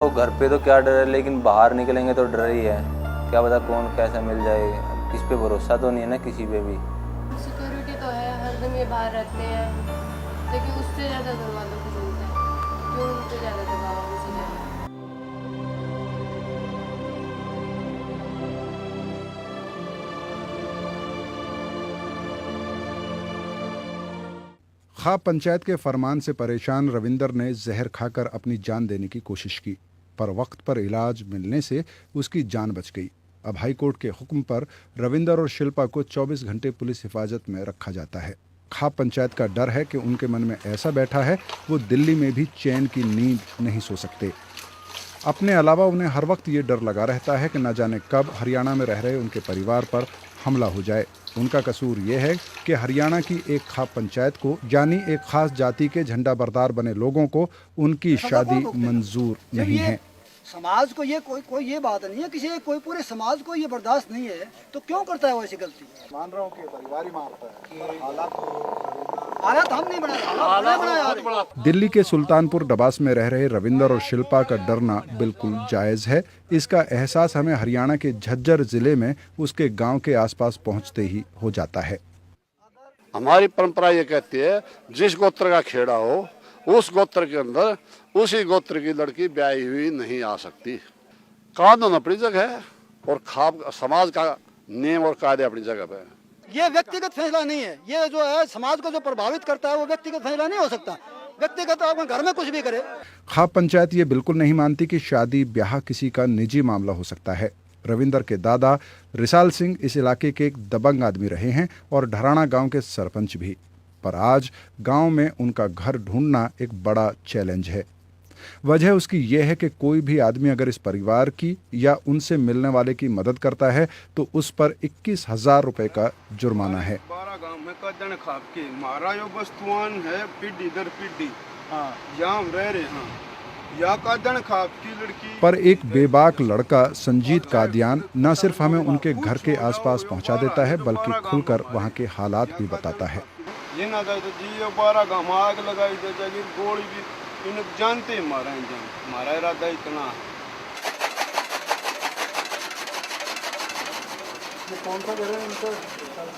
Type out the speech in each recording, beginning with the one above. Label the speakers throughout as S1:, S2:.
S1: तो घर पे तो क्या डर है, लेकिन बाहर निकलेंगे तो डर ही है। क्या पता कौन कैसा मिल जाए, किस पे भरोसा तो नहीं है ना किसी पे भी।
S2: सिक्योरिटी तो है, हर दिन ये बाहर रहते हैं, लेकिन उससे ज़्यादा घर वालों की चिंता है, क्यों उन पे ज़्यादा दबाव है उनसे ज़्यादा।
S3: खाप पंचायत के फरमान से परेशान रविंदर ने जहर खाकर अपनी जान देने की कोशिश की, पर वक्त पर इलाज मिलने से उसकी जान बच गई। अब हाईकोर्ट के हुक्म पर रविंदर और शिल्पा को 24 घंटे पुलिस हिफाजत में रखा जाता है। खाप पंचायत का डर है कि उनके मन में ऐसा बैठा है वो दिल्ली में भी चैन की नींद नहीं सो सकते। अपने अलावा उन्हें हर वक्त ये डर लगा रहता है कि न जाने कब हरियाणा में रह रहे उनके परिवार पर हमला हो जाए। उनका कसूर ये है कि हरियाणा की एक खाप पंचायत को, यानी एक खास जाति के झंडा बरदार बने लोगों को, उनकी शादी मंजूर नहीं है।
S4: समाज को ये कोई ये बात नहीं है, किसी कोई पूरे समाज को ये बर्दाश्त नहीं है, तो क्यों करता है वो ऐसी गलती?
S3: मान रहा हूँ कि परिवार ही मारता है,
S4: हालात हम नहीं बनाए।
S3: दिल्ली के सुल्तानपुर डबास में रह रहे रविंदर और शिल्पा का डरना बिल्कुल जायज है। इसका एहसास हमें हरियाणा के झज्जर जिले में उसके गांव के आसपास पहुंचते ही हो जाता है।
S5: हमारी परंपरा ये कहती है, जिस गोत्र का खेड़ा हो उस गोत्र के अंदर उसी गोत्र की लड़की ब्याही हुई नहीं आ सकती। कानून अपनी जगह है और खाप समाज का नियम और कायदे अपनी जगह पे है।
S4: ये व्यक्तिगत फैसला नहीं है, ये जो है समाज को जो प्रभावित करता है वो व्यक्तिगत फैसला नहीं हो सकता। व्यक्तिगत तो अपने घर में कुछ भी करे।
S3: खाप पंचायत ये बिल्कुल नहीं मानती कि शादी ब्याह किसी का निजी मामला हो सकता है। रविंदर के दादा रिसाल सिंह इस इलाके के एक दबंग आदमी रहे हैं और ढराना गांव के सरपंच भी, पर आज गांव में उनका घर ढूंढना एक बड़ा चैलेंज है। वजह उसकी यह है कि कोई भी आदमी अगर इस परिवार की या उनसे मिलने वाले की मदद करता है तो उस पर 21,000 रुपए का जुर्माना है।
S6: 12 गांव में कदन खाप के मारा यो वस्तुआन है पीढ़ी दर पीढ़ी। यहाँ रह रहे हैं या कदन खाप की लड़की।
S3: पर एक बेबाक लड़का संजीत कादियान न सिर्फ हमें उनके घर के आसपास पहुंचा देता है बल्कि खुलकर वहां के हालात भी बताता है।
S6: ये ना तो जी 12 गांव आग लगाई दे जाएगी, गोली भी इन जानते मारा हमारा इरादा इतना है।
S3: कौन सा घर है इनका?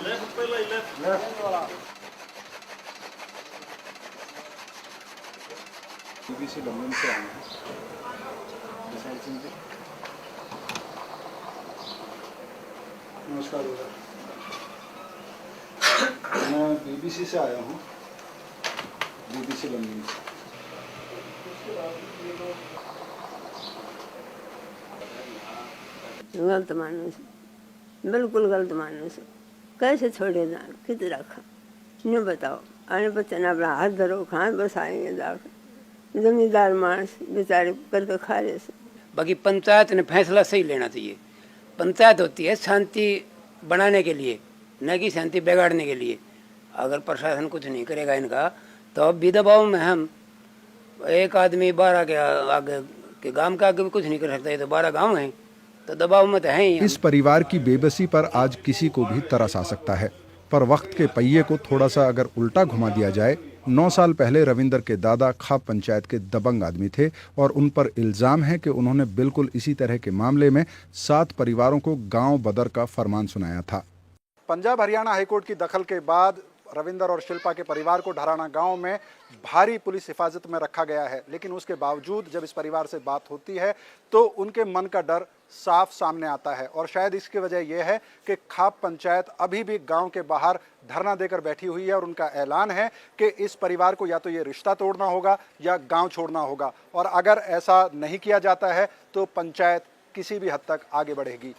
S3: लेफ्ट पहला ही लेफ्ट वाला। बीबीसी लंदन से आए हैं। नमस्कार दादा, मैं बीबीसी से आया हूँ, बीबीसी लंदन से।
S7: गलत मानुस, बिल्कुल गलत मानुस। कैसे छोड़े ना, कित रखा नहीं बताओ। आने बच्चे ना अपना हाथ धरो, खाए बस आएंगे जाकर। जमींदार मानस बेचारे करके खा रहे से।
S8: बाकी पंचायत ने फैसला सही लेना चाहिए। पंचायत होती है शांति बनाने के लिए, न कि शांति बिगाड़ने के लिए। अगर प्रशासन कुछ नहीं करेगा इनका तो अब भी दबाव में हम। एक आदमी 12 के आगे के गांव के आगे भी कुछ नहीं कर सकता, ये तो 12 गांव हैं तो दबाव में तो है ही।
S3: इस परिवार की बेबसी पर आज किसी को भी तरस आ सकता है, पर वक्त के पहिए को थोड़ा सा अगर उल्टा घुमा दिया जाए। 9 साल पहले रविंदर के दादा खाप पंचायत के दबंग आदमी थे और उन पर इल्जाम है कि उन्होंने बिल्कुल इसी तरह के मामले में 7 परिवारों को गांव बदर का फरमान सुनाया था। पंजाब हरियाणा हाईकोर्ट की दखल के बाद रविंदर और शिल्पा के परिवार को ढराना गांव में भारी पुलिस हिफाजत में रखा गया है, लेकिन उसके बावजूद जब इस परिवार से बात होती है तो उनके मन का डर साफ सामने आता है। और शायद इसकी वजह यह है कि खाप पंचायत अभी भी गांव के बाहर धरना देकर बैठी हुई है और उनका ऐलान है कि इस परिवार को या तो ये रिश्ता तोड़ना होगा या गांव छोड़ना होगा, और अगर ऐसा नहीं किया जाता है तो पंचायत किसी भी हद तक आगे बढ़ेगी।